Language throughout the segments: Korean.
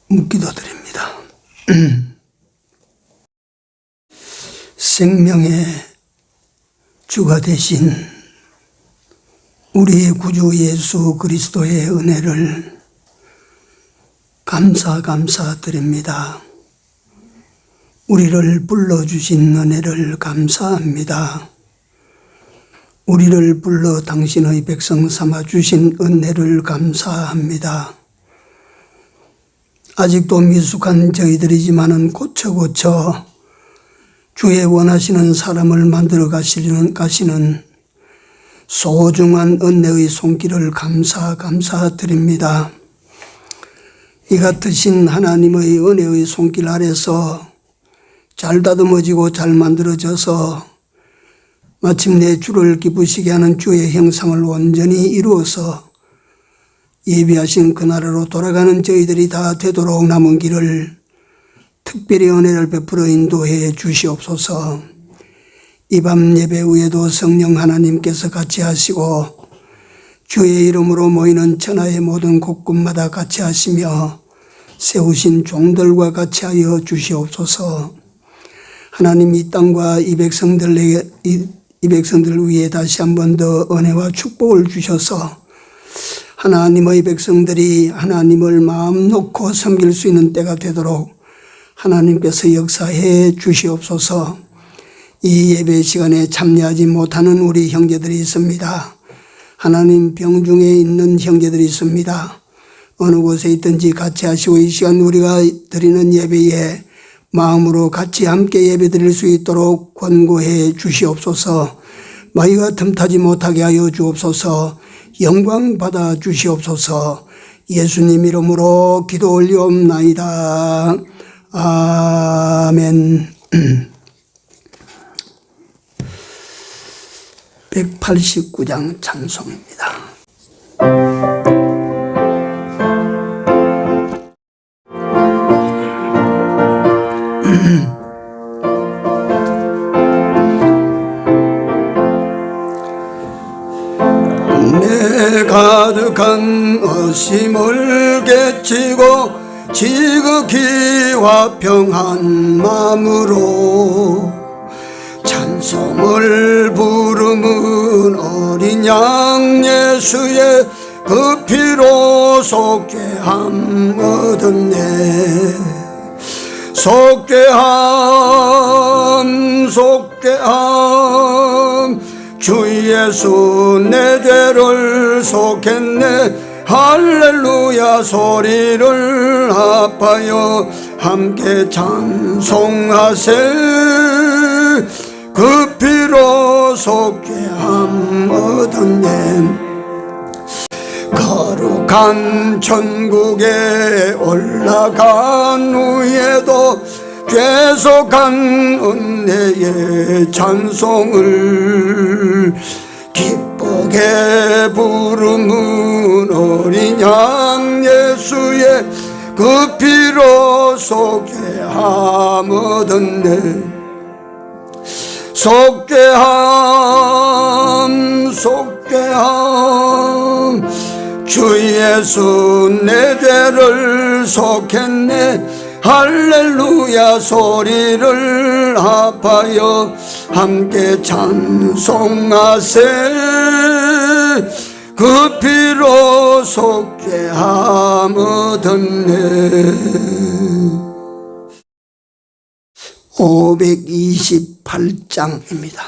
묵기도 드립니다. 생명의 주가 되신 우리의 구주 예수 그리스도의 은혜를 감사드립니다. 우리를 불러주신 은혜를 감사합니다. 우리를 불러 당신의 백성 삼아주신 은혜를 감사합니다. 아직도 미숙한 저희들이지만은 고쳐 주의 원하시는 사람을 만들어 가시는 소중한 은혜의 손길을 감사드립니다. 이 같으신 하나님의 은혜의 손길 아래서 잘 다듬어지고 잘 만들어져서 마침내 주를 기쁘시게 하는 주의 형상을 온전히 이루어서 예비하신 그날로 돌아가는 저희들이 다 되도록 남은 길을 특별히 은혜를 베풀어 인도해 주시옵소서. 이 밤 예배 후에도 성령 하나님께서 같이 하시고 주의 이름으로 모이는 천하의 모든 곳곳마다 같이 하시며 세우신 종들과 같이 하여 주시옵소서. 하나님 이 땅과 이 백성들 위에 다시 한 번 더 은혜와 축복을 주셔서 하나님의 백성들이 하나님을 마음 놓고 섬길 수 있는 때가 되도록 하나님께서 역사해 주시옵소서. 이 예배 시간에 참여하지 못하는 우리 형제들이 있습니다. 하나님 병중에 있는 형제들이 있습니다. 어느 곳에 있든지 같이 하시고 이 시간 우리가 드리는 예배에 마음으로 같이 함께 예배 드릴 수 있도록 권고해 주시옵소서. 마귀가 틈타지 못하게 하여 주옵소서. 영광 받아 주시옵소서. 예수님 이름으로 기도 올리옵나이다. 아멘. 189장 찬송입니다. 내 가득한 의심을 깨치고 지극히 화평한 마음으로 찬송을 부르는 어린 양 예수의 그 피로 속죄함 얻었네. 속죄함 주 예수 내 죄를 속했네. 할렐루야 소리를 합하여 함께 찬송하세. 그 피로 속죄함 얻었네. 거룩한 천국에 올라간 후에도 계속한 은혜의 찬송을 기쁘게 부르는 어린 양 예수의 그 피로 속죄함 얻었네. 속죄함 주 예수 내 죄를 속했네. 할렐루야 소리를 합하여 함께 찬송하세. 그 피로 속죄함 얻었네. 528장입니다.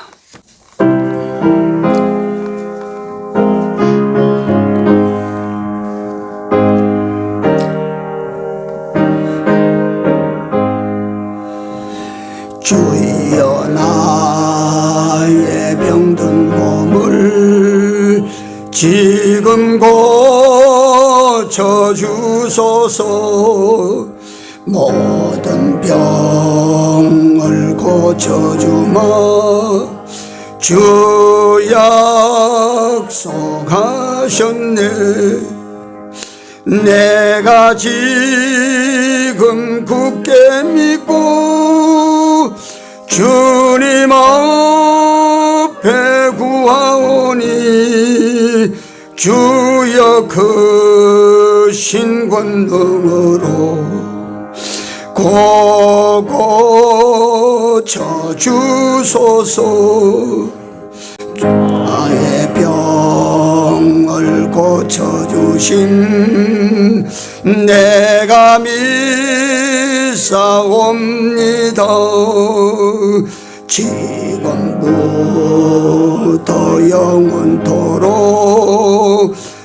주여 나의 병든 몸을 지금 고쳐주소서. 모든 병을 고쳐주마 주 약속하셨네. 내가 지금 굳게 믿고 주님 앞에 구하오니 주여 그 주신 권능으로 고고 쳐주소서. 나의 병을 고쳐주신 내가 믿사옵니다. 지금부터 영원토록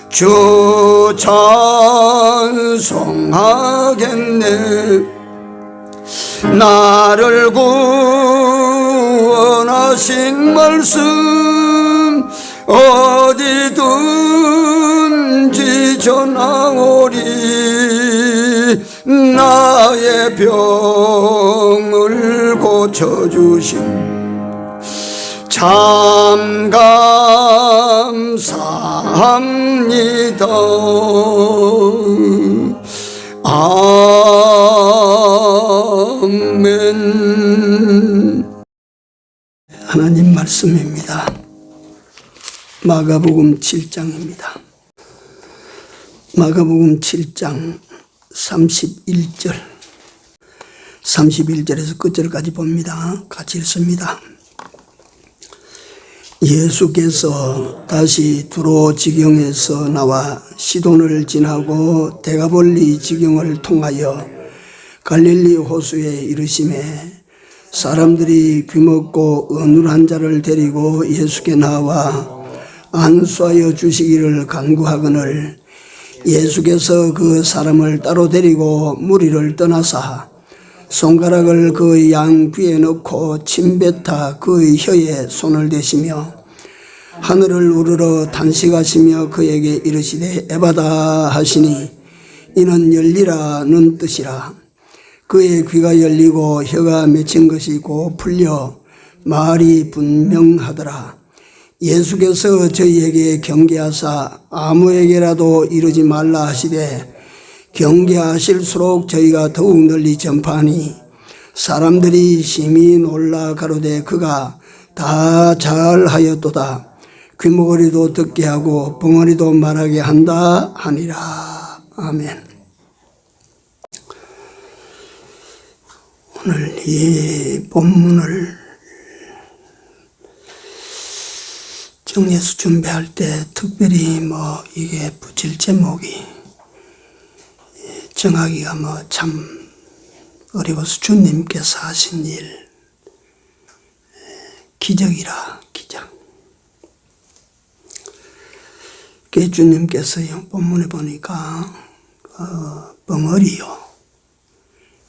주 찬송하겠네. 나를 구원하신 말씀 어디든지 전하오리. 나의 병을 고쳐주신 참 감사합니다. 아멘. 하나님 말씀입니다. 마가복음 7장입니다. 마가복음 7장 31절에서 끝절까지 봅니다. 같이 읽습니다. 예수께서 다시 두로 지경에서 나와 시돈을 지나고 데가볼리 지경을 통하여 갈릴리 호수에 이르시매 사람들이 귀먹고 어눌한 자를 데리고 예수께 나와 안수하여 주시기를 간구하거늘 예수께서 그 사람을 따로 데리고 무리를 떠나사 손가락을 그의 양 귀에 넣고 침뱉어 그의 혀에 손을 대시며 하늘을 우러러 탄식하시며 그에게 이르시되 에바다 하시니 이는 열리라는 뜻이라. 그의 귀가 열리고 혀가 맺힌 것이 곧 풀려 말이 분명하더라. 예수께서 저희에게 경계하사 아무에게라도 이르지 말라 하시되 경계하실수록 저희가 더욱 널리 전파하니 사람들이 심히 놀라 가로되 그가 다 잘하였도다. 귀머거리도 듣게 하고 벙어리도 말하게 한다 하니라. 아멘. 오늘 이 본문을 정리해서 준비할 때 특별히 이게 붙일 제목이 정하기가 참 어려워서 주님께서 하신 일 기적이라. 기적. 그 주님께서 본문에 보니까 벙어리요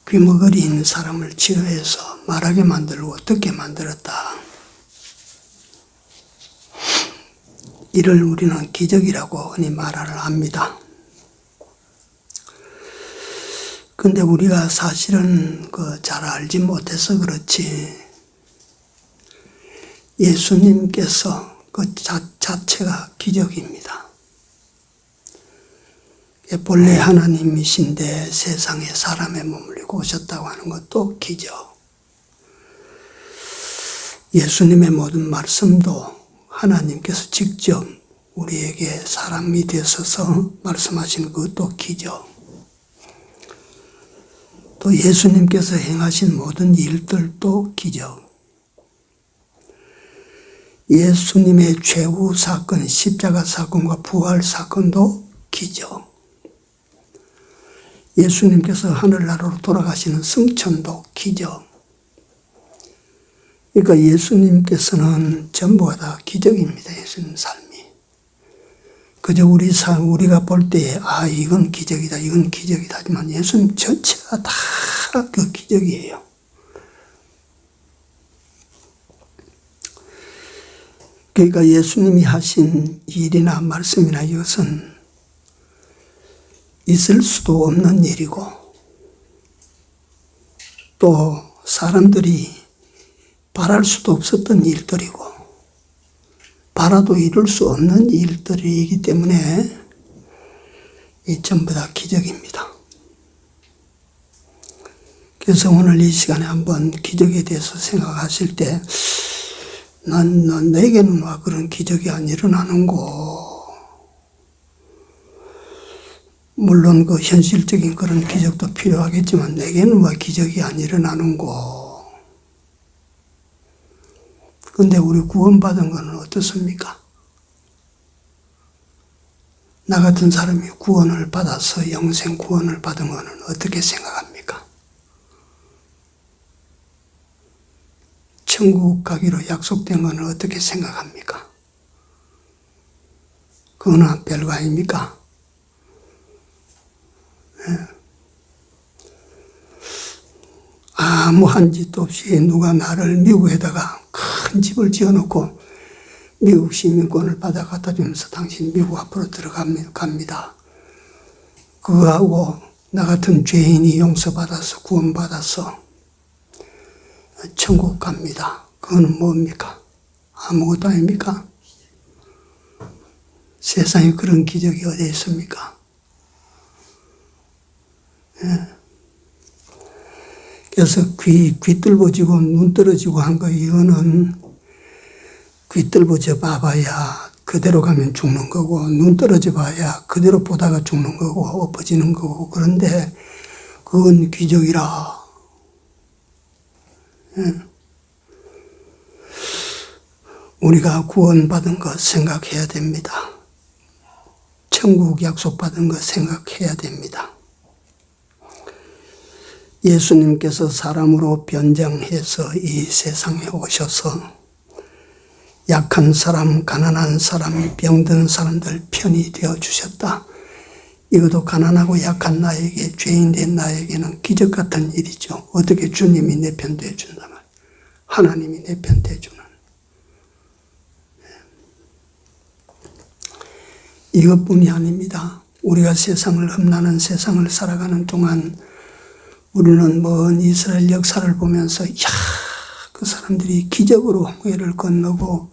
귀머거리인 사람을 치료해서 말하게 만들고 듣게 만들었다. 이를 우리는 기적이라고 흔히 말을 합니다. 근데 우리가 사실은 잘 알지 못해서 그렇지 예수님께서 그 자체가 기적입니다. 본래 하나님이신데 세상에 사람의 몸을 입고 오셨다고 하는 것도 기적. 예수님의 모든 말씀도 하나님께서 직접 우리에게 사람이 되셔서 말씀하시는 것도 기적. 또 예수님께서 행하신 모든 일들도 기적. 예수님의 최후 사건, 십자가 사건과 부활 사건도 기적. 예수님께서 하늘나라로 돌아가시는 승천도 기적. 그러니까 예수님께서는 전부가 다 기적입니다. 예수님 삶이. 그저 우리가 볼 때에 이건 기적이다, 이건 기적이다 하지만 예수님 전체가 다 그 기적이에요. 그러니까 예수님이 하신 일이나 말씀이나 이것은 있을 수도 없는 일이고 또 사람들이 바랄 수도 없었던 일들이고 바라도 이룰 수 없는 일들이기 때문에 이 전부 다 기적입니다. 그래서 오늘 이 시간에 한번 기적에 대해서 생각하실 때 내게는 왜 그런 기적이 안 일어나는고 물론 그 현실적인 그런 기적도 필요하겠지만 내게는 왜 기적이 안 일어나는고. 근데 우리 구원받은 거는 어떻습니까? 나 같은 사람이 구원을 받아서 영생 구원을 받은 거는 어떻게 생각합니까? 천국 가기로 약속된 거는 어떻게 생각합니까? 그거는 별거 아닙니까? 아무 한 짓도 없이 누가 나를 미국에다가 큰 집을 지어놓고 미국 시민권을 받아 갖다 주면서 당신 미국 앞으로 들어갑니다. 그거하고 나 같은 죄인이 용서받아서 구원받아서 천국 갑니다. 그거는 뭡니까? 아무것도 아닙니까? 세상에 그런 기적이 어디 있습니까? 그래서 귀 뚫어지고 눈 떨어지고 한 거, 이거는 귀 뚫어져 봐봐야 그대로 가면 죽는 거고, 눈 떨어져 봐야 그대로 보다가 죽는 거고, 엎어지는 거고, 그런데 그건 기적이라. 우리가 구원받은 거 생각해야 됩니다. 천국 약속받은 거 생각해야 됩니다. 예수님께서 사람으로 변장해서 이 세상에 오셔서 약한 사람, 가난한 사람, 병든 사람들 편이 되어 주셨다. 이것도 가난하고 약한 나에게, 죄인된 나에게는 기적 같은 일이죠. 어떻게 주님이 내 편 되어 준단 말이에요. 하나님이 내 편 되어 주는. 이것뿐이 아닙니다. 우리가 세상을 험난한 세상을 살아가는 동안 우리는 먼 이스라엘 역사를 보면서 그 사람들이 기적으로 홍해를 건너고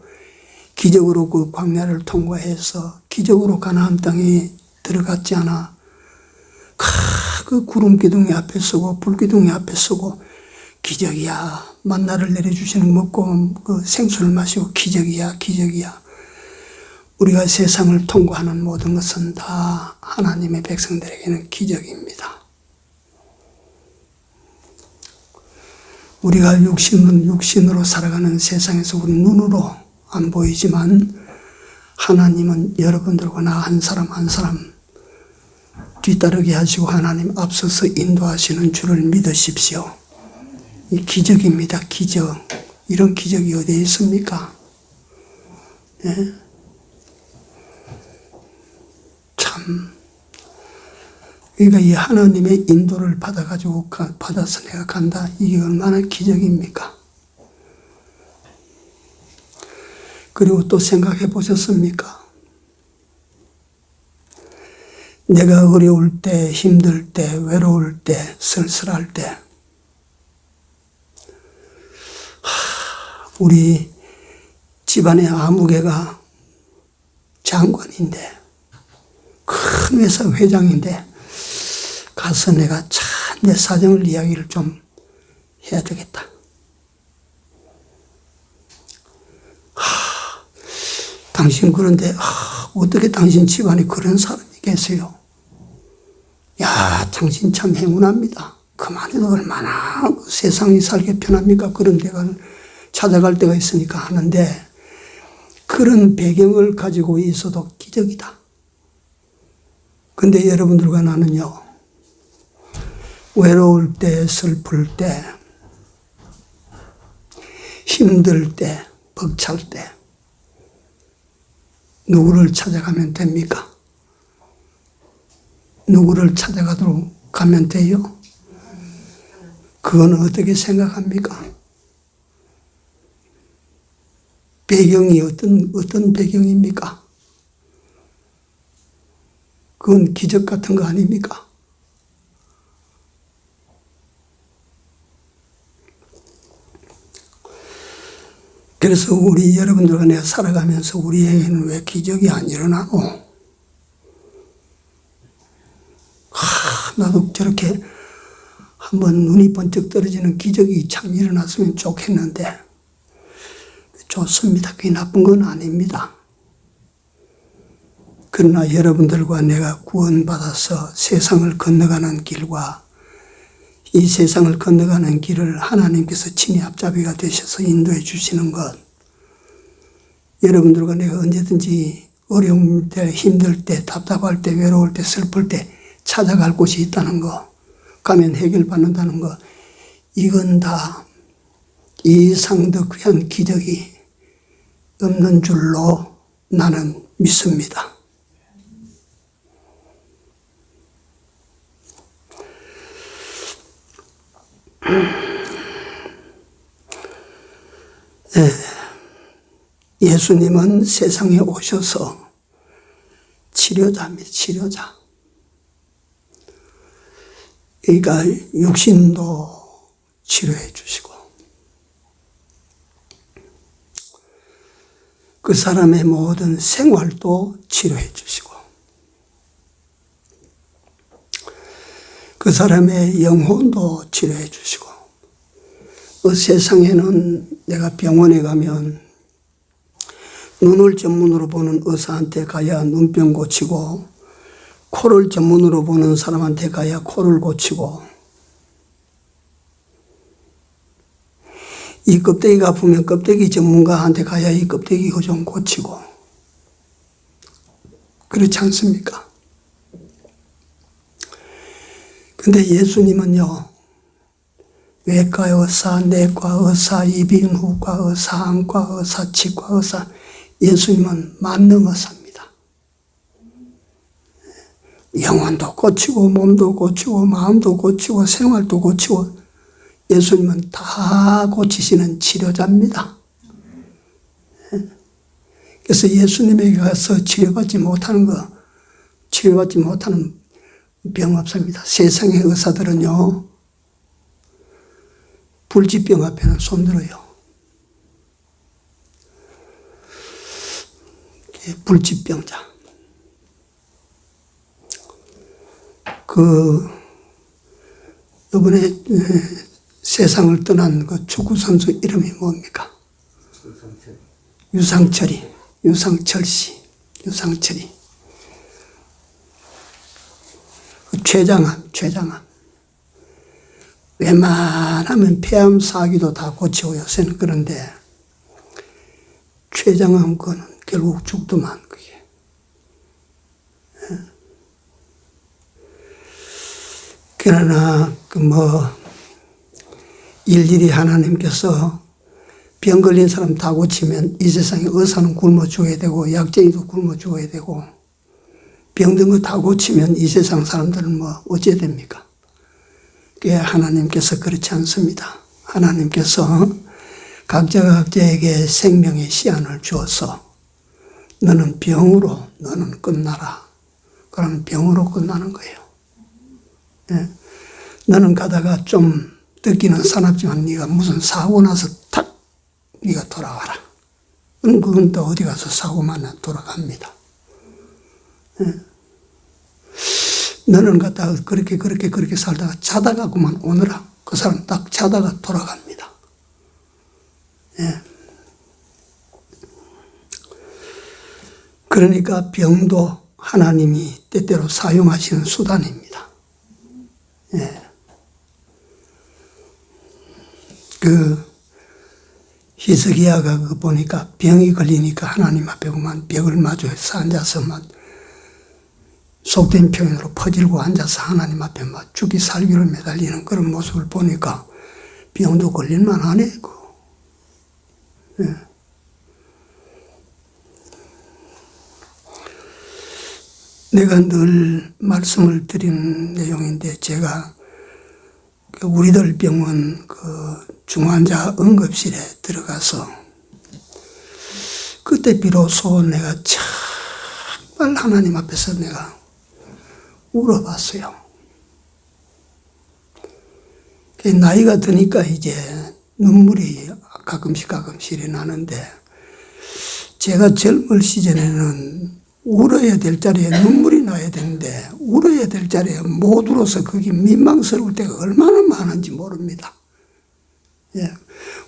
기적으로 그 광야를 통과해서 기적으로 가나안 땅에 들어갔지 않아. 그 구름 기둥이 앞에 서고 불 기둥이 앞에 서고 기적이야. 만나를 내려주시는 먹고 그 생수를 마시고 기적이야, 기적이야. 우리가 세상을 통과하는 모든 것은 다 하나님의 백성들에게는 기적입니다. 우리가 육신으로 살아가는 세상에서 우리 눈으로 안 보이지만 하나님은 여러분들과 나 한 사람 한 사람 뒤따르게 하시고 하나님 앞서서 인도하시는 줄을 믿으십시오. 이 기적입니다. 기적. 이런 기적이 어디에 있습니까? 예? 참. 그러니까 이 하나님의 인도를 받아서 내가 간다. 이게 얼마나 기적입니까? 그리고 또 생각해 보셨습니까? 내가 어려울 때, 힘들 때, 외로울 때, 쓸쓸할 때, 우리 집안의 아무개가 장관인데, 큰 회사 회장인데, 가서 내가 참 내 사정을 이야기를 좀 해야 되겠다. 당신 그런데 어떻게 당신 집안에 그런 사람이 계세요? 야, 당신 참 행운합니다. 그만해도 얼마나 세상이 살기 편합니까? 그런 데가 찾아갈 때가 있으니까 하는데 그런 배경을 가지고 있어도 기적이다. 근데 여러분들과 나는요, 외로울 때, 슬플 때, 힘들 때, 벅찰 때 누구를 찾아가면 됩니까? 누구를 찾아가도록 가면 돼요? 그건 어떻게 생각합니까? 배경이 어떤 배경입니까? 그건 기적 같은 거 아닙니까? 그래서 우리 여러분들과 내가 살아가면서 우리에게는 왜 기적이 안 일어나노? 나도 저렇게 한번 눈이 번쩍 떨어지는 기적이 참 일어났으면 좋겠는데, 좋습니다. 그게 나쁜 건 아닙니다. 그러나 여러분들과 내가 구원받아서 세상을 건너가는 길과 이 세상을 건너가는 길을 하나님께서 친히 앞잡이가 되셔서 인도해 주시는 것, 여러분들과 내가 언제든지 어려움 때, 힘들 때, 답답할 때, 외로울 때, 슬플 때 찾아갈 곳이 있다는 거, 가면 해결받는다는 거, 이건 다 이상 더 귀한 기적이 없는 줄로 나는 믿습니다. 예수님은 세상에 오셔서 치료자입니다. 치료자. 그러니까 육신도 치료해 주시고 그 사람의 모든 생활도 치료해 주시고 그 사람의 영혼도 치료해 주시고 세상에는 내가 병원에 가면 눈을 전문으로 보는 의사한테 가야 눈병 고치고 코를 전문으로 보는 사람한테 가야 코를 고치고 이 껍데기가 아프면 껍데기 전문가한테 가야 이 껍데기 좀 고치고 그렇지 않습니까? 근데 예수님은요, 외과 의사, 내과 의사, 이비인후과 의사, 안과 의사, 치과 의사, 예수님은 만능 의사입니다. 영혼도 고치고 몸도 고치고 마음도 고치고 생활도 고치고 예수님은 다 고치시는 치료자입니다. 그래서 예수님에게 가서 치료받지 못하는 병 없습니다. 세상의 의사들은요, 불치병 앞에는 손들어요. 불치병자. 이번에 세상을 떠난 그 축구선수 이름이 뭡니까? 유상철 씨. 췌장암. 웬만하면 폐암 사기도 다 고치고 요새는 그런데 췌장암 그거는 결국 죽더만 그게. 그러나 일일이 하나님께서 병 걸린 사람 다 고치면 이 세상에 의사는 굶어 죽어야 되고 약쟁이도 굶어 죽어야 되고 병든 거 다 고치면 이 세상 사람들은 어찌해야 됩니까? 그게 하나님께서 그렇지 않습니다. 하나님께서 각자가 각자에게 생명의 씨앗을 주어서 너는 병으로 너는 끝나라. 그러면 병으로 끝나는 거예요. 예. 너는 가다가 좀 듣기는 사납지만 네가 무슨 사고 나서 탁 네가 돌아가라. 그건 또 어디 가서 사고만 돌아갑니다. 예. 너는 갔다가 그렇게 살다가 자다가 그만 오느라 그 사람 딱 자다가 돌아갑니다. 예. 그러니까 병도 하나님이 때때로 사용하시는 수단입니다. 예. 히스기야가 보니까 병이 걸리니까 하나님 앞에 보면 벽을 마주해서 앉아서 속된 표현으로 퍼질고 앉아서 하나님 앞에 죽기 살기로 매달리는 그런 모습을 보니까 병도 걸릴만 하네. 예. 내가 늘 말씀을 드린 내용인데 제가 우리들 병원 중환자 응급실에 들어가서 그때 비로소 내가 정말 하나님 앞에서 내가 울어봤어요. 나이가 드니까 이제 눈물이 가끔씩 나는데 제가 젊을 시절에는 울어야 될 자리에 눈물이 나야 되는데 울어야 될 자리에 못 울어서 그게 민망스러울 때가 얼마나 많은지 모릅니다. 예.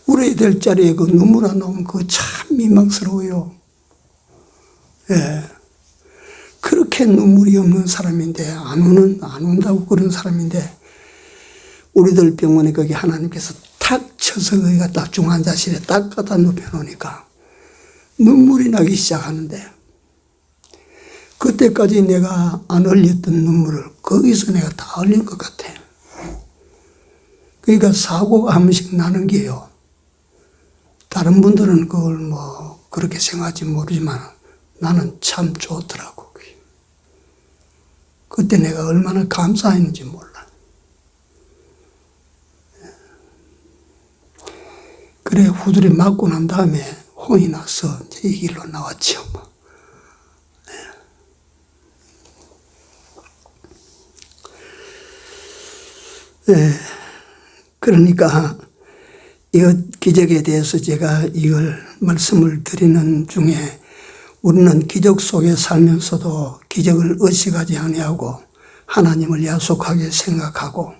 울어야 될 자리에 그 눈물 안 나오면 그거 참 민망스러워요. 예. 그렇게 눈물이 없는 사람인데, 안 운다고 그런 사람인데, 우리들 병원에 거기 하나님께서 탁 쳐서 거기가 딱 중환자실에 딱 갖다 눕혀놓으니까 눈물이 나기 시작하는데, 그때까지 내가 안 흘렸던 눈물을 거기서 내가 다 흘린 것 같아. 그러니까 사고가 한 번씩 나는 게요. 다른 분들은 그걸 뭐 그렇게 생각할지 모르지만 나는 참 좋더라고. 그때 내가 얼마나 감사했는지 몰라. 그래, 후들이 맞고 난 다음에 혼이 나서 이제 이 길로 나왔죠. 그러니까 이 기적에 대해서 제가 이걸 말씀을 드리는 중에, 우리는 기적 속에 살면서도 기적을 의식하지 아니하고 하나님을 야속하게 생각하고,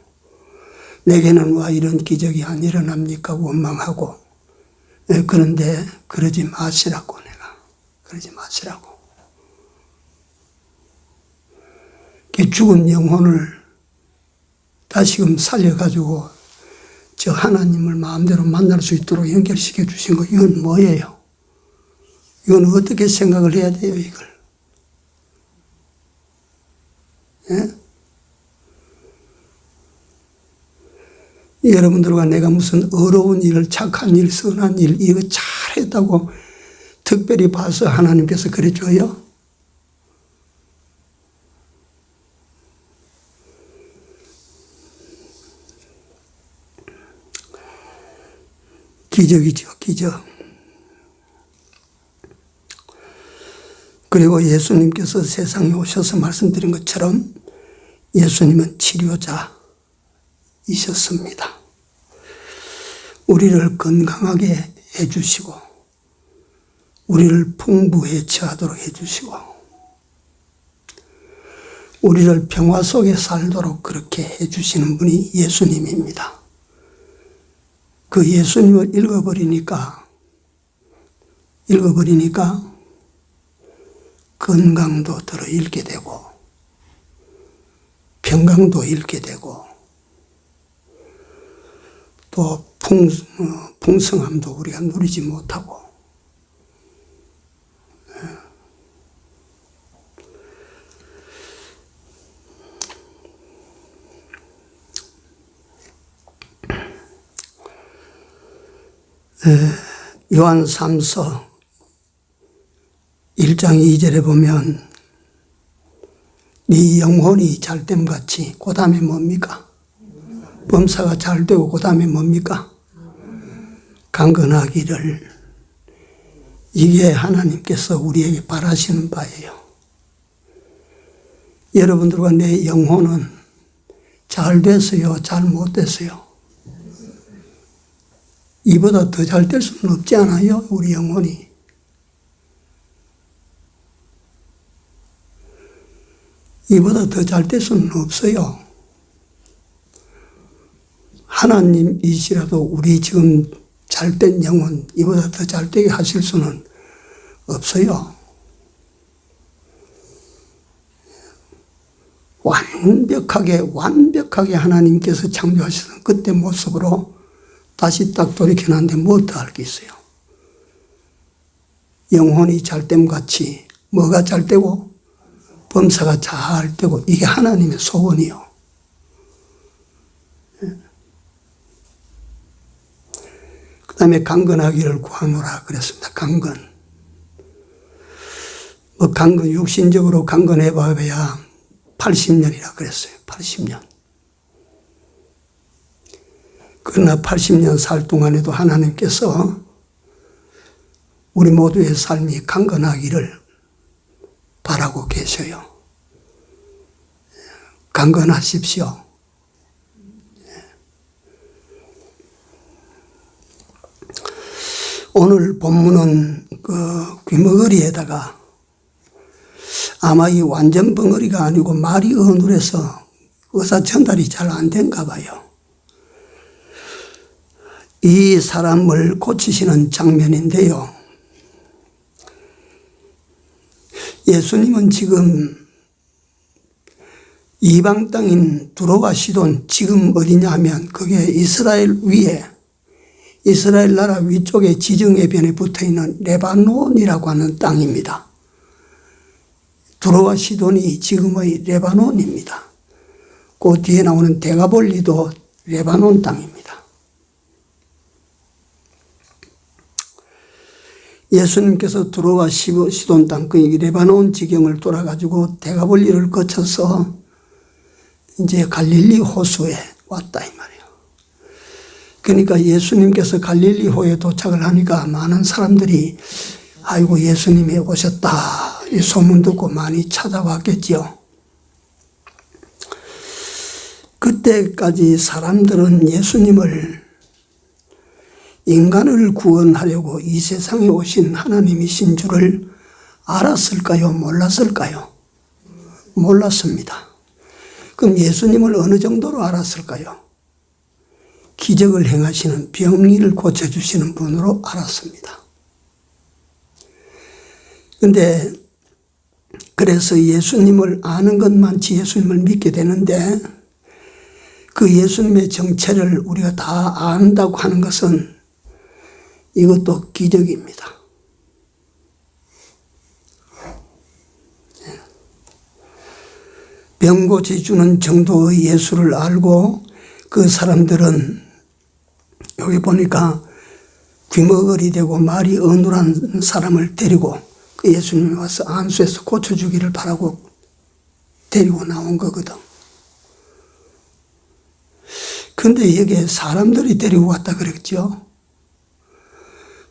내게는 와 이런 기적이 안 일어납니까 원망하고, 그런데 그러지 마시라고, 내가 그러지 마시라고. 죽은 영혼을 다시금 살려가지고 저 하나님을 마음대로 만날 수 있도록 연결시켜 주신 거, 이건 뭐예요? 이건 어떻게 생각을 해야 돼요, 이걸? 예? 여러분들과 내가 무슨 어려운 일, 착한 일, 선한 일, 이거 잘했다고 특별히 봐서 하나님께서 그래줘요? 기적이죠, 기적. 그리고 예수님께서 세상에 오셔서 말씀드린 것처럼 예수님은 치료자이셨습니다. 우리를 건강하게 해주시고, 우리를 풍부에 처하도록 해주시고, 우리를 평화 속에 살도록 그렇게 해주시는 분이 예수님입니다. 그 예수님을 읽어버리니까 건강도 들어 잃게 되고, 평강도 잃게 되고, 또 풍성함도 우리가 누리지 못하고, 요한 3서 1장 2절에 보면 네 영혼이 잘됨 같이, 그 다음에 뭡니까? 범사가 잘되고 그 다음에 뭡니까? 강건하기를. 이게 하나님께서 우리에게 바라시는 바예요. 여러분들과 내 영혼은 잘 됐어요, 잘 못 됐어요? 이보다 더 잘 될 수는 없지 않아요, 우리 영혼이? 이보다 더 잘 될 수는 없어요. 하나님이시라도 우리 지금 잘된 영혼, 이보다 더 잘되게 하실 수는 없어요. 완벽하게 하나님께서 창조하시던 그때 모습으로 다시 딱 돌이켜놨는데 뭐 더 할 게 있어요? 영혼이 잘됨 같이, 뭐가 잘되고? 범사가 잘되고, 이게 하나님의 소원이요. 그 다음에 강건하기를 구하노라 그랬습니다. 강건. 강건, 육신적으로 강건해봐야 80년이라 그랬어요. 80년. 그러나 80년 살 동안에도 하나님께서 우리 모두의 삶이 강건하기를 바라고 계셔요. 강건하십시오. 오늘 본문은 그 귀머거리에다가, 아마 이 완전 벙어리가 아니고 말이 어눌해서 의사 전달이 잘 안 된가 봐요. 이 사람을 고치시는 장면인데요. 예수님은 지금 이방 땅인 두로와 시돈, 지금 어디냐 하면 그게 이스라엘 위에, 이스라엘 나라 위쪽에 지정해변에 붙어있는 레바논이라고 하는 땅입니다. 두로와 시돈이 지금의 레바논입니다. 그 뒤에 나오는 데가볼리도 레바논 땅입니다. 예수님께서 두로와 시돈 땅, 그 레바논 지경을 돌아가지고 데가볼리를 거쳐서 이제 갈릴리 호수에 왔다 이 말이에요. 그러니까 예수님께서 갈릴리 호에 도착을 하니까 많은 사람들이 아이고 예수님이 오셨다 이 소문 듣고 많이 찾아왔겠지요. 그때까지 사람들은 예수님을 인간을 구원하려고 이 세상에 오신 하나님이신 줄을 알았을까요? 몰랐을까요? 몰랐습니다. 그럼 예수님을 어느 정도로 알았을까요? 기적을 행하시는, 병리를 고쳐주시는 분으로 알았습니다. 그런데 그래서 예수님을 아는 것만치 예수님을 믿게 되는데 그 예수님의 정체를 우리가 다 안다고 하는 것은 이것도 기적입니다. 병 고쳐주는 정도의 예수를 알고 그 사람들은 여기 보니까 귀머거리 되고 말이 어눌한 사람을 데리고 그 예수님이 와서 안수해서 고쳐주기를 바라고 데리고 나온 거거든. 근데 여기에 사람들이 데리고 왔다 그랬죠.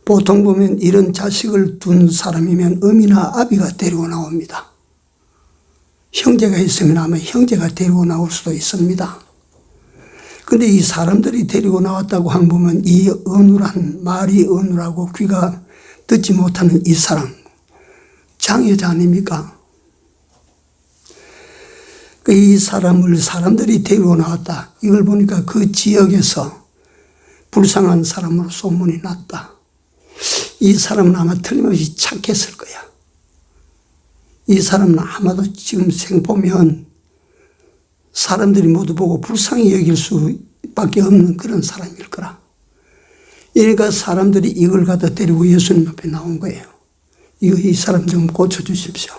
보통 보면 이런 자식을 둔 사람이면 어미나 아비가 데리고 나옵니다. 형제가 있으면 아마 형제가 데리고 나올 수도 있습니다. 근데 이 사람들이 데리고 나왔다고 한 보면 이 어눌한, 말이 어눌하고 귀가 듣지 못하는 이 사람, 장애자 아닙니까? 이 사람을 사람들이 데리고 나왔다. 이걸 보니까 그 지역에서 불쌍한 사람으로 소문이 났다. 이 사람은 아마 틀림없이 착했을 거야. 이 사람은 아마도 지금 생보면 사람들이 모두 보고 불쌍히 여길 수밖에 없는 그런 사람일 거라. 그러니까 사람들이 이걸 갖다 데리고 예수님 앞에 나온 거예요. 이 사람 좀 고쳐주십시오.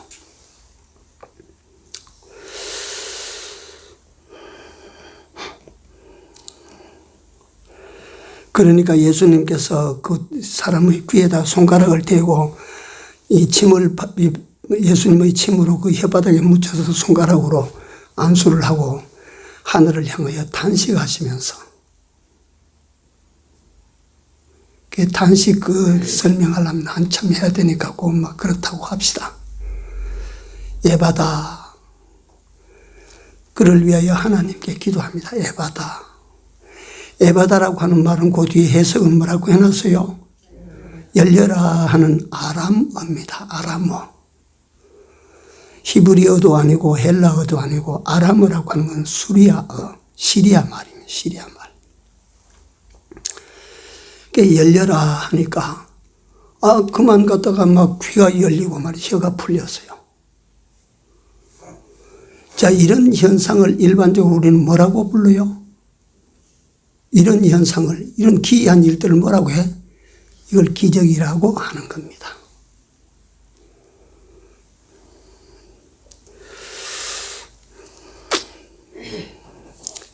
그러니까 예수님께서 그 사람의 귀에다 손가락을 대고 이 침을, 예수님의 침으로 그 혓바닥에 묻혀서 손가락으로 안수를 하고 하늘을 향하여 탄식하시면서, 그 탄식 설명하려면 한참 해야 되니까 막 그렇다고 합시다. 에바다. 그를 위하여 하나님께 기도합니다. 에바다. 에바다라고 하는 말은 그 뒤에 해석은 뭐라고 해놨어요? 열려라 하는 아람어입니다. 아람어. 히브리어도 아니고 헬라어도 아니고 아람어라고 하는 건 수리아어, 시리아 말입니다. 시리아 말. 그게 열려라 하니까 그만 갔다가 막 귀가 열리고 혀가 풀렸어요. 자, 이런 현상을 일반적으로 우리는 뭐라고 불러요? 이런 현상을, 이런 기이한 일들을 뭐라고 해? 이걸 기적이라고 하는 겁니다.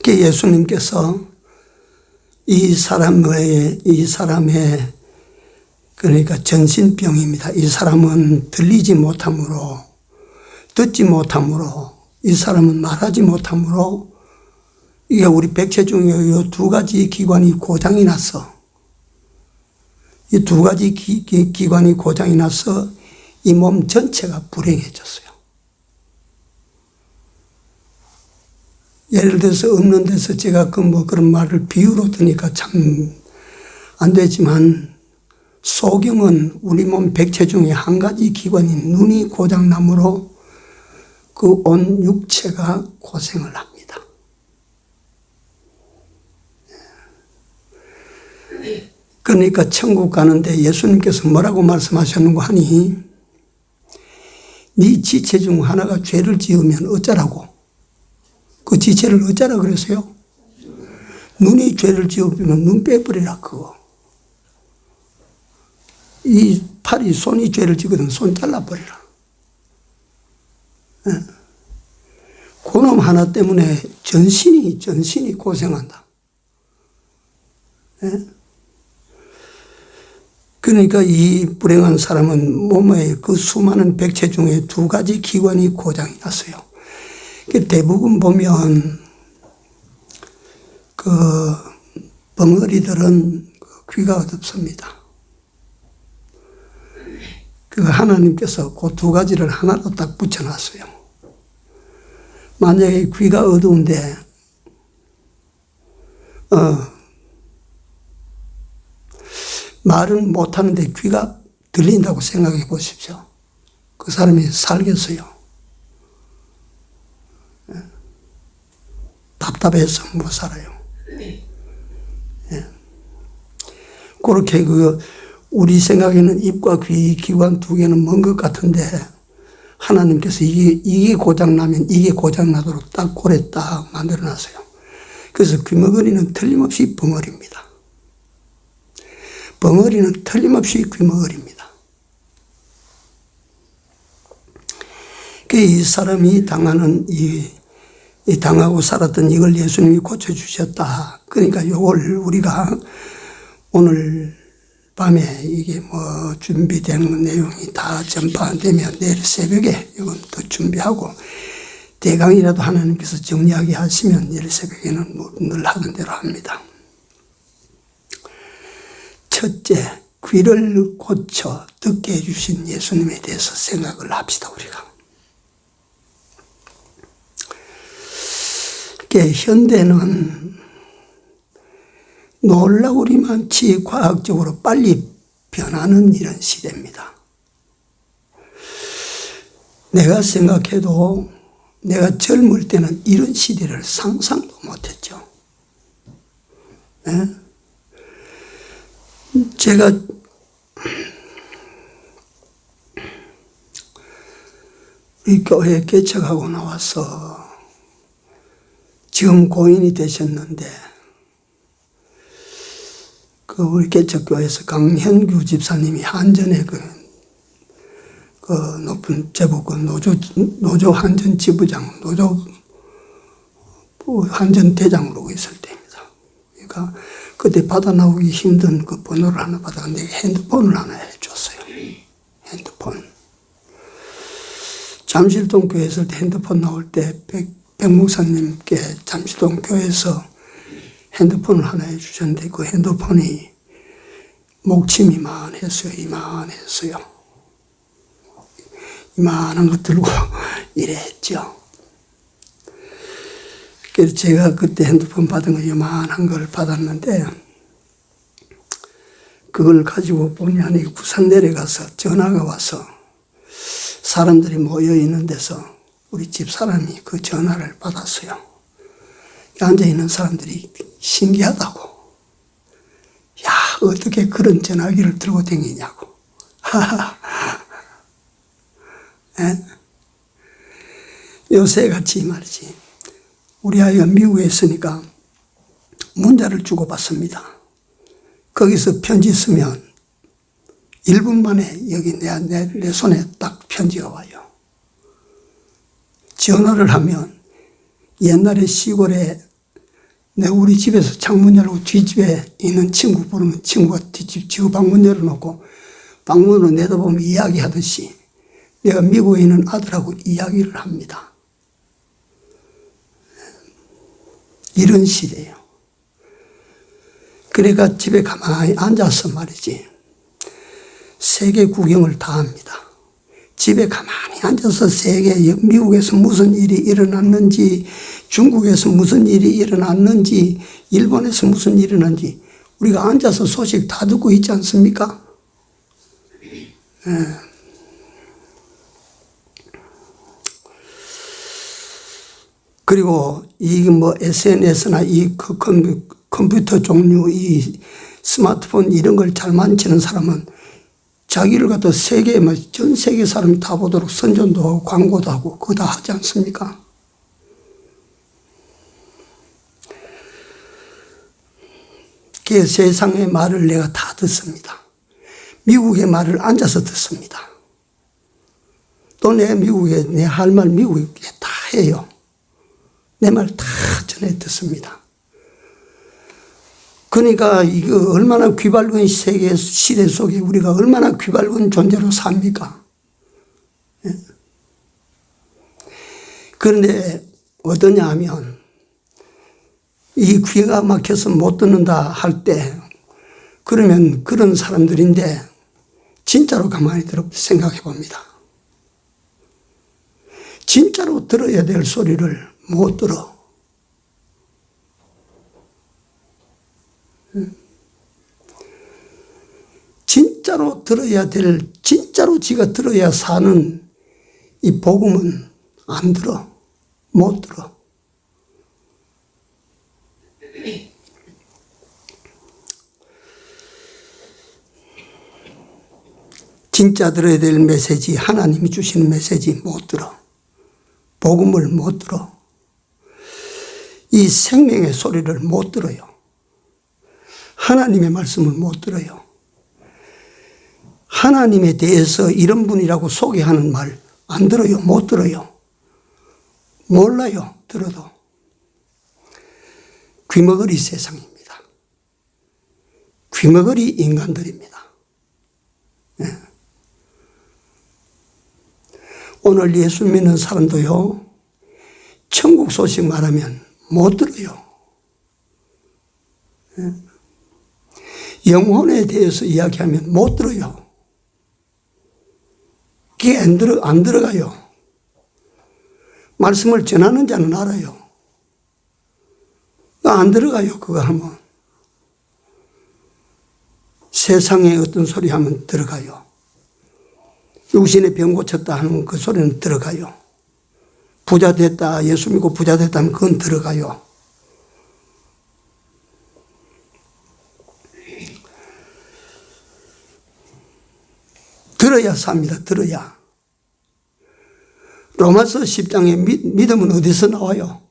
예수님께서 이 사람의 그러니까 전신병입니다. 이 사람은 들리지 못함으로, 듣지 못함으로, 이 사람은 말하지 못함으로, 이게 우리 백체 중에 이 두 가지 기관이 고장이 났어. 이 두 가지 기관이 고장이 나서 이 몸 전체가 불행해졌어요. 예를 들어서 없는 데서 제가 그런 말을 비유로 드니까 참 안 되지만, 소경은 우리 몸 백체 중에 한 가지 기관인 눈이 고장나므로 그 온 육체가 고생을 합니다. 그러니까 천국 가는데 예수님께서 뭐라고 말씀하셨는고 하니, 네 지체 중 하나가 죄를 지으면 어쩌라고? 그 지체를 어쩌라 그랬어요? 눈이 죄를 지으면 눈 빼버리라, 그거. 이 팔이, 손이 죄를 지거든 손 잘라버리라. 예. 그놈 하나 때문에 전신이 고생한다. 예? 그러니까 이 불행한 사람은 몸에 그 수많은 백체 중에 2가지 기관이 고장이 났어요. 대부분 보면 그 벙어리들은 귀가 어둡습니다. 그 하나님께서 그 2가지를 하나로 딱 붙여놨어요. 만약에 귀가 어두운데 말은 못하는데 귀가 들린다고 생각해 보십시오. 그 사람이 살겠어요? 답답해서 못 살아요. 예. 그렇게 우리 생각에는 입과 귀, 기관 2개는 먼 것 같은데 하나님께서 이게 고장나면 이게 고장나도록 딱 고래 딱 만들어 놨어요. 그래서 귀머거리는 틀림없이 벙어리입니다. 벙어리는 틀림없이 귀머거리입니다. 이 사람이 당하는 당하고 살았던 이걸 예수님이 고쳐주셨다. 그러니까 이걸 우리가 오늘 밤에 이게 뭐 준비된 내용이 다 전파되면 내일 새벽에 이건 또 준비하고 대강이라도 하나님께서 정리하게 하시면 내일 새벽에는 늘 하던 대로 합니다. 첫째, 귀를 고쳐 듣게 해주신 예수님에 대해서 생각을 합시다, 우리가. 현대는 놀라우리만치 과학적으로 빨리 변하는 이런 시대입니다. 내가 생각해도 내가 젊을 때는 이런 시대를 상상도 못했죠. 네? 제가 우리 교회 개척하고 나와서 지금 고인이 되셨는데 우리 개척교회에서 강현규 집사님이 한전의 그 높은 제복 노조 한전 지부장, 노조 한전 대장으로 있을 때입니다. 그러니까 그때 받아 나오기 힘든 그 번호를 하나 받았는데 핸드폰을 하나 해줬어요. 핸드폰. 잠실동 교회 있을 때 핸드폰 나올 때 백 목사님께 잠실동 교회에서 핸드폰을 하나 해주셨는데 그 핸드폰이 목침이 이만했어요. 이만한 거 들고 이랬죠. 그래서 제가 그때 핸드폰 받은 거 이만한 걸 받았는데 그걸 가지고 보니 부산 내려가서 전화가 와서 사람들이 모여 있는 데서 우리 집 사람이 그 전화를 받았어요. 앉아있는 사람들이 신기하다고. 야, 어떻게 그런 전화기를 들고 다니냐고. 요새같이 말이지. 우리 아이가 미국에 있으니까 문자를 주고받습니다. 거기서 편지 쓰면 1분 만에 여기 내 손에 딱 편지가 와요. 전화를 하면 옛날에 시골에 우리 집에서 창문 열고 뒷집에 있는 친구 부르면 친구가 뒷집 지구 방문 열어놓고 방문으로 내다보면 이야기하듯이 내가 미국에 있는 아들하고 이야기를 합니다. 이런 시대예요. 그러니까 집에 가만히 앉아서 말이지 세계 구경을 다 합니다. 집에 가만히 앉아서 미국에서 무슨 일이 일어났는지, 중국에서 무슨 일이 일어났는지, 일본에서 무슨 일이 일어났는지 우리가 앉아서 소식 다 듣고 있지 않습니까? 그리고 이 SNS나 이 컴퓨터 종류, 이 스마트폰 이런 걸 잘 만지는 사람은 자기를 갖다 전 세계 사람이 다 보도록 선전도 하고 광고도 하고 그거 다 하지 않습니까? 그 세상의 말을 내가 다 듣습니다. 미국의 말을 앉아서 듣습니다. 또 내 미국에 내 할 말 미국에 다 해요. 내 말 다 전해 듣습니다. 그러니까 이거 얼마나 귀밟은 세계 시대 속에 우리가 얼마나 귀밟은 존재로 삽니까? 예? 그런데 어떠냐 하면 이 귀가 막혀서 못 듣는다 할 때 그러면 그런 사람들인데 진짜로 가만히 생각해 봅니다. 진짜로 들어야 될 소리를 못 들어. 진짜로 들어야 될, 진짜로 지가 들어야 사는 이 복음은 안 들어. 못 들어. 진짜 들어야 될 메시지, 하나님이 주시는 메시지 못 들어. 복음을 못 들어. 이 생명의 소리를 못 들어요. 하나님의 말씀을 못 들어요. 하나님에 대해서 이런 분이라고 소개하는 말 안 들어요. 못 들어요. 몰라요. 들어도. 귀머거리 세상입니다. 귀머거리 인간들입니다. 네. 오늘 예수 믿는 사람도요, 천국 소식 말하면 못 들어요. 네. 영혼에 대해서 이야기하면 못 들어요. 귀에 안 들어가요. 말씀을 전하는 자는 알아요. 안 들어가요, 그거 하면. 세상에 어떤 소리 하면 들어가요. 육신의 병 고쳤다 하는 그 소리는 들어가요. 부자 됐다, 예수 믿고 부자 됐다 하면 그건 들어가요. 들어야 삽니다. 들어야. 로마서 10장에 믿음은 어디서 나와요?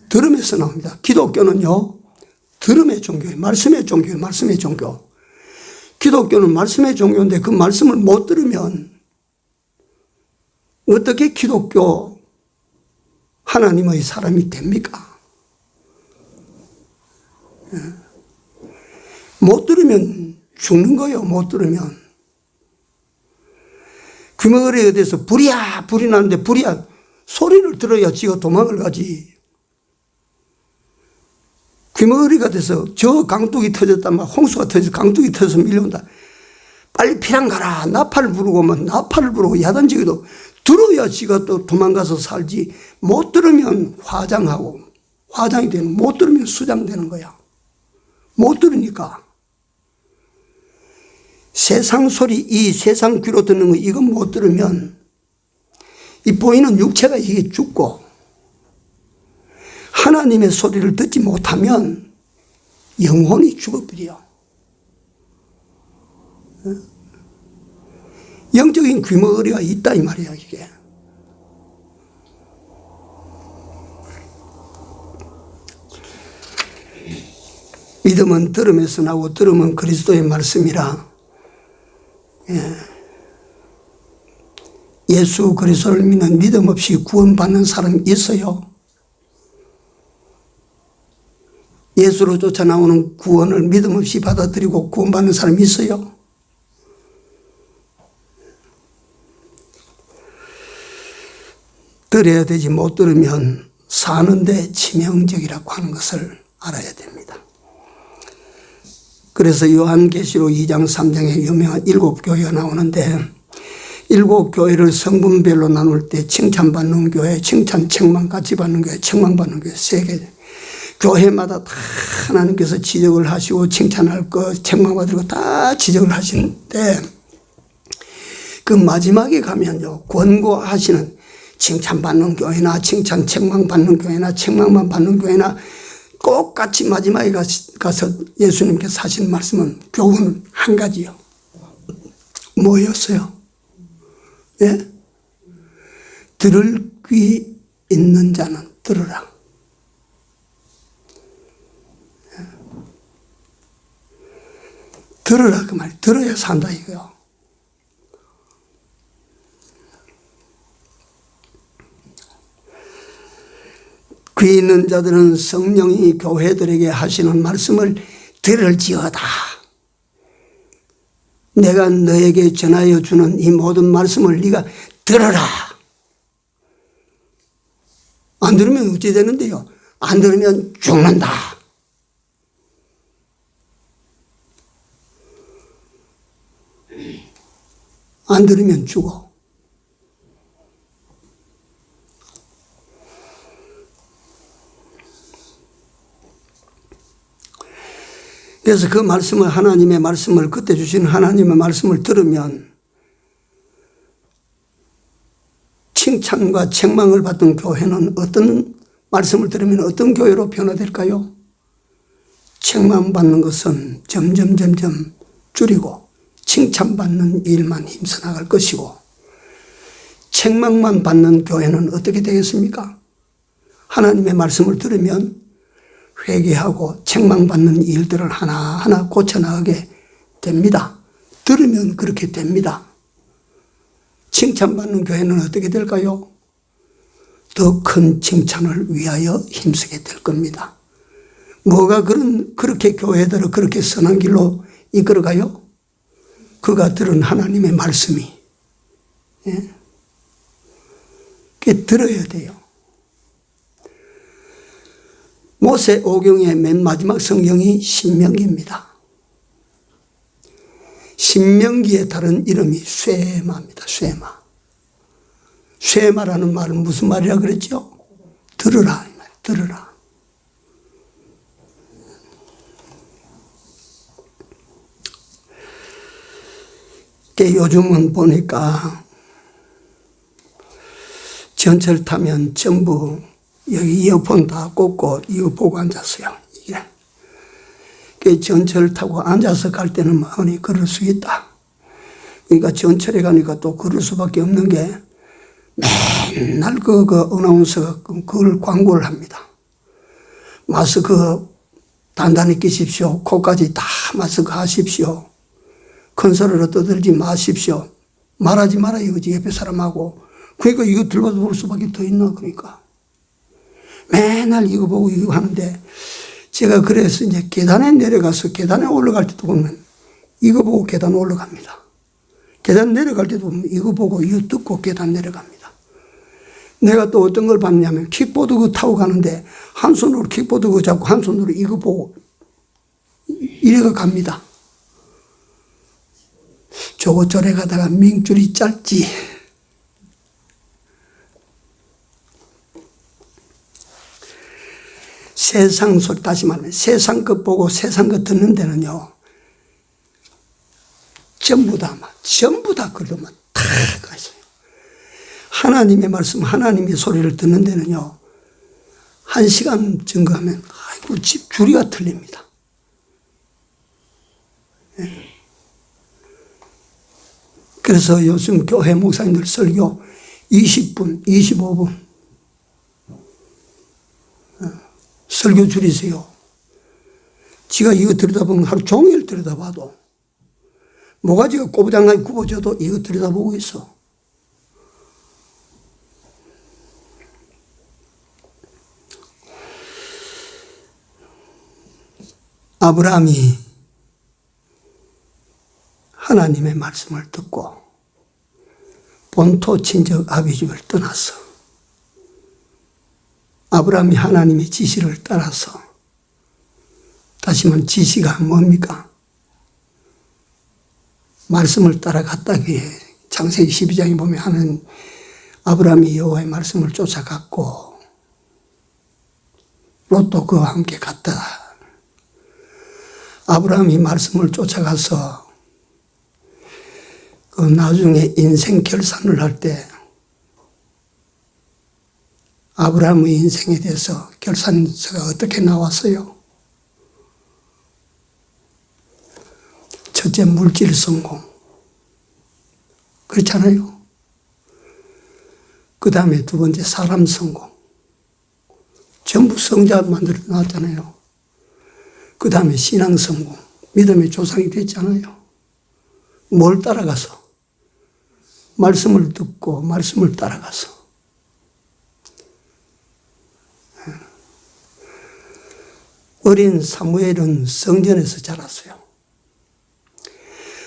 들음에서 나옵니다. 기독교는요, 들음의 종교예요. 말씀의 종교예요. 말씀의 종교. 기독교는 말씀의 종교인데 그 말씀을 못 들으면 어떻게 기독교 하나님의 사람이 됩니까? 못 들으면 죽는 거예요. 못 들으면. 귀머거리에 대해서 불이야 불이 나는데 불이야 소리를 들어야 지가 도망을 가지. 귀머거리가 돼서 저 강둑이 터졌다면 홍수가 터져서 강둑이 터져서 밀려온다. 빨리 피난 가라. 나팔을 부르고만 나팔을 부르고 야단지기도 들어야 지가 또 도망가서 살지. 못 들으면 화장하고 화장이 되는, 못 들으면 수장되는 거야. 못 들으니까. 세상 소리, 이 세상 귀로 듣는 거 이건 못 들으면 이 보이는 육체가 이게 죽고 하나님의 소리를 듣지 못하면 영혼이 죽어버려. 영적인 귀머거리가 있다 이 말이야 이게. 믿음은 들음에서 나오고 들음은 그리스도의 말씀이라. 예수 그리스도를 믿는 믿음 없이 구원받는 사람이 있어요? 예수로 쫓아 나오는 구원을 믿음 없이 받아들이고 구원받는 사람이 있어요? 들어야 되지 못 들으면 사는데 치명적이라고 하는 것을 알아야 됩니다. 그래서 요한계시록 2장 3장에 유명한 7교회가 나오는데 7교회를 성분별로 나눌 때 칭찬받는 교회, 칭찬 책망 같이 받는 교회, 책망받는 교회 3개. 교회마다 다 하나님께서 지적을 하시고 칭찬할 거, 책망받을 거 다 지적을 하시는데 그 마지막에 가면요, 권고하시는 칭찬받는 교회나 칭찬 책망받는 교회나 책망만 받는 교회나 꼭 같이 마지막에 가서 예수님께서 하신 말씀은 교훈 한 가지요. 뭐였어요? 예? 들을 귀 있는 자는 들으라. 들으라 그 말이에요. 들어야 산다 이거요. 귀 있는 자들은 성령이 교회들에게 하시는 말씀을 들을지어다. 내가 너에게 전하여 주는 이 모든 말씀을 네가 들어라. 안 들으면 어찌 되는데요? 안 들으면 죽는다. 안 들으면 죽어. 그래서 그 말씀을, 하나님의 말씀을, 그때 주신 하나님의 말씀을 들으면 칭찬과 책망을 받던 교회는 어떤 말씀을 들으면 어떤 교회로 변화될까요? 책망받는 것은 점점 줄이고 칭찬받는 일만 힘써 나갈 것이고, 책망만 받는 교회는 어떻게 되겠습니까? 하나님의 말씀을 들으면 회개하고 책망받는 일들을 하나하나 고쳐나가게 됩니다. 들으면 그렇게 됩니다. 칭찬받는 교회는 어떻게 될까요? 더 큰 칭찬을 위하여 힘쓰게 될 겁니다. 뭐가 그렇게 교회들을 그렇게 선한 길로 이끌어가요? 그가 들은 하나님의 말씀이. 예? 그게 들어야 돼요. 모세 오경의 맨 마지막 성경이 신명기입니다. 신명기의 다른 이름이 쇠마입니다. 쇠마. 쇠마라는 말은 무슨 말이라 그랬죠? 들으라. 들으라. 요즘은 보니까 전철 타면 전부 여기 이어폰 다 꽂고 이거 보고 앉았어요. 이게 전철 타고 앉아서 갈 때는 마음이 걸을 수 있다. 그러니까 전철에 가니까 또 걸을 수밖에 없는 게 맨날 그 어나운서가 그걸 광고를 합니다. 마스크 단단히 끼십시오. 코까지 다 마스크 하십시오. 큰 소리로 떠들지 마십시오. 말하지 마라 이거지, 옆에 사람하고. 그러니까 이거 들고 볼 수밖에 더 있나, 그러니까. 맨날 이거 보고 이거 하는데, 제가 그래서 이제 계단에 내려가서 계단에 올라갈 때도 보면 이거 보고 계단 올라갑니다. 계단 내려갈 때도 보면 이거 보고 이거 듣고 계단 내려갑니다. 내가 또 어떤 걸 봤냐면 킥보드 그 타고 가는데 한 손으로 킥보드 그 잡고 한 손으로 이거 보고 이래가 갑니다. 저거 저래 가다가 맹줄이 짧지. 세상 소리, 다시 말하면 세상 것 보고 세상 것 듣는 데는요, 전부 다 그러면 다 가 있어요. 하나님의 말씀, 하나님의 소리를 듣는 데는요, 1시간 증거하면, 아이고, 집 줄이가 틀립니다. 네. 그래서 요즘 교회 목사님들 설교 20분, 25분, 설교 줄이세요. 지가 이거 들여다보면 하루 종일 들여다봐도, 모가지가 꼬부장하게 굽어져도 이거 들여다보고 있어. 아브라함이 하나님의 말씀을 듣고 본토 친척 아비 집을 떠났어. 아브라함이 하나님의 지시를 따라서, 다시 말하면 지시가 뭡니까? 말씀을 따라갔다기에 창세기 12장에 보면 하는 아브라함이 여호와의 말씀을 쫓아갔고 롯도 그와 함께 갔다. 아브라함이 말씀을 쫓아가서 그 나중에 인생 결산을 할 때 아브라함의 인생에 대해서 결산서가 어떻게 나왔어요? 첫째, 물질 성공. 그렇잖아요. 그 다음에 두 번째, 사람 성공. 전부 성자 만들어 놨잖아요. 그 다음에 신앙 성공. 믿음의 조상이 됐잖아요. 뭘 따라가서? 말씀을 듣고 말씀을 따라가서. 어린 사무엘은 성전에서 자랐어요.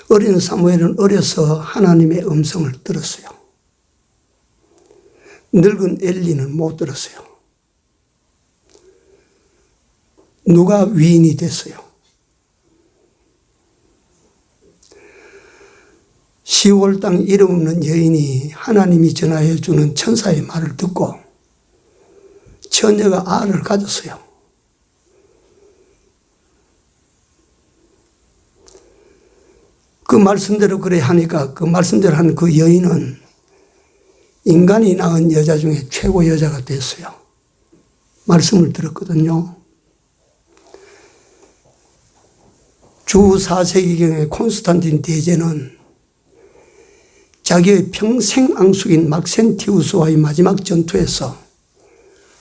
어린 사무엘은 어려서 하나님의 음성을 들었어요. 늙은 엘리는 못 들었어요. 누가 위인이 됐어요? 시올 땅 이름 없는 여인이 하나님이 전하여 주는 천사의 말을 듣고 처녀가 알을 가졌어요. 그 말씀대로 그래 하니까 그 말씀대로 한 그 여인은 인간이 낳은 여자 중에 최고 여자가 됐어요. 말씀을 들었거든요. 주 4세기경에 콘스탄틴 대제는 자기의 평생 앙숙인 막센티우스와의 마지막 전투에서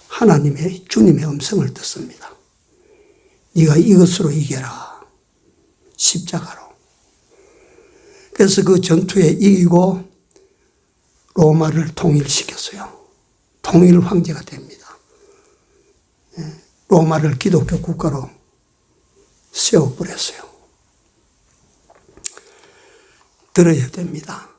하나님의 주님의 음성을 듣습니다. 네가 이것으로 이겨라. 십자가로. 그래서 그 전투에 이기고 로마를 통일시켰어요. 통일 황제가 됩니다. 로마를 기독교 국가로 세워버렸어요. 들어야 됩니다.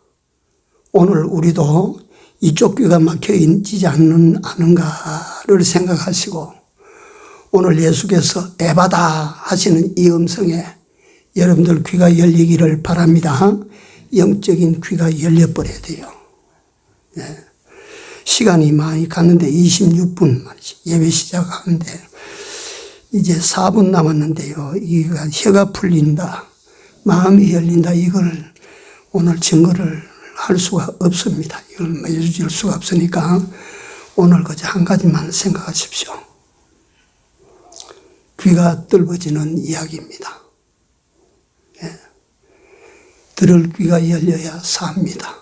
오늘 우리도 이쪽 귀가 막혀 있지 않은가를 생각하시고 오늘 예수께서 에바다 하시는 이 음성에 여러분들 귀가 열리기를 바랍니다. 영적인 귀가 열려버려야 돼요. 네. 시간이 많이 갔는데 26분 말이죠. 예배 시작하는데 이제 4분 남았는데요. 이가 혀가 풀린다, 마음이 열린다, 이걸 오늘 증거를 할 수가 없습니다. 이걸 해줄 수가 없으니까 오늘 그저 한 가지만 생각하십시오. 귀가 뚫어지는 이야기입니다. 예. 들을 귀가 열려야 삽니다.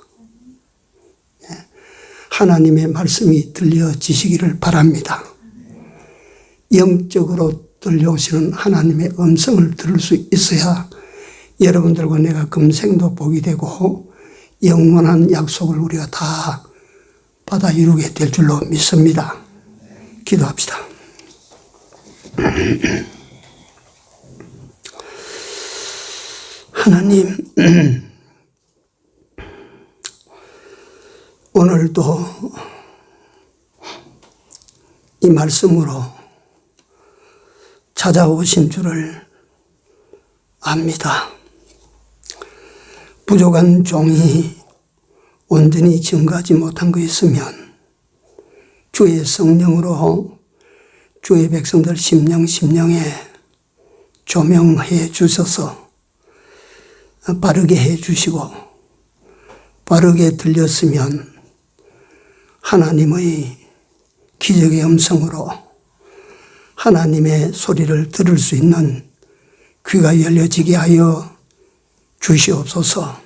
예. 하나님의 말씀이 들려지시기를 바랍니다. 영적으로 들려오시는 하나님의 음성을 들을 수 있어야 여러분들과 내가 금생도 복이 되고 영원한 약속을 우리가 다 받아 이루게 될 줄로 믿습니다. 기도합시다. 하나님, 오늘도 이 말씀으로 찾아오신 줄을 압니다. 부족한 종이 온전히 증거하지 못한 거 있으면 주의 성령으로 주의 백성들 심령에 조명해 주셔서 바르게 해 주시고 바르게 들렸으면 하나님의 기적의 음성으로 하나님의 소리를 들을 수 있는 귀가 열려지게 하여 주시옵소서.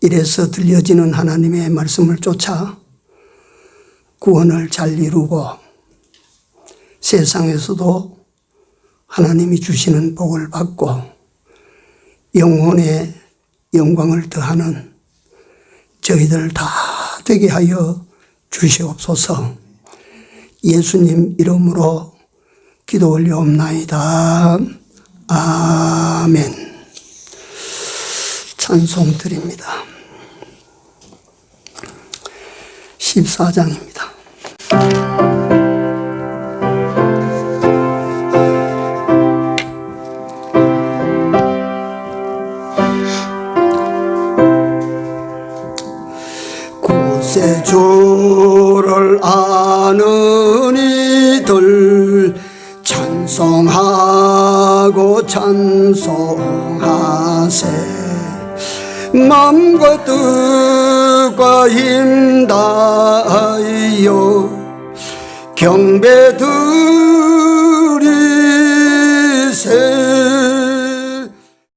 이래서 들려지는 하나님의 말씀을 쫓아 구원을 잘 이루고 세상에서도 하나님이 주시는 복을 받고 영혼의 영광을 더하는 저희들 다 되게 하여 주시옵소서. 예수님 이름으로 기도 올려옵나이다. 아멘. 찬송 드립니다. 14장입니다. 구세주를 아는 이들 찬송하고 찬송하세. 마음과 뜻과 힘 다하여 경배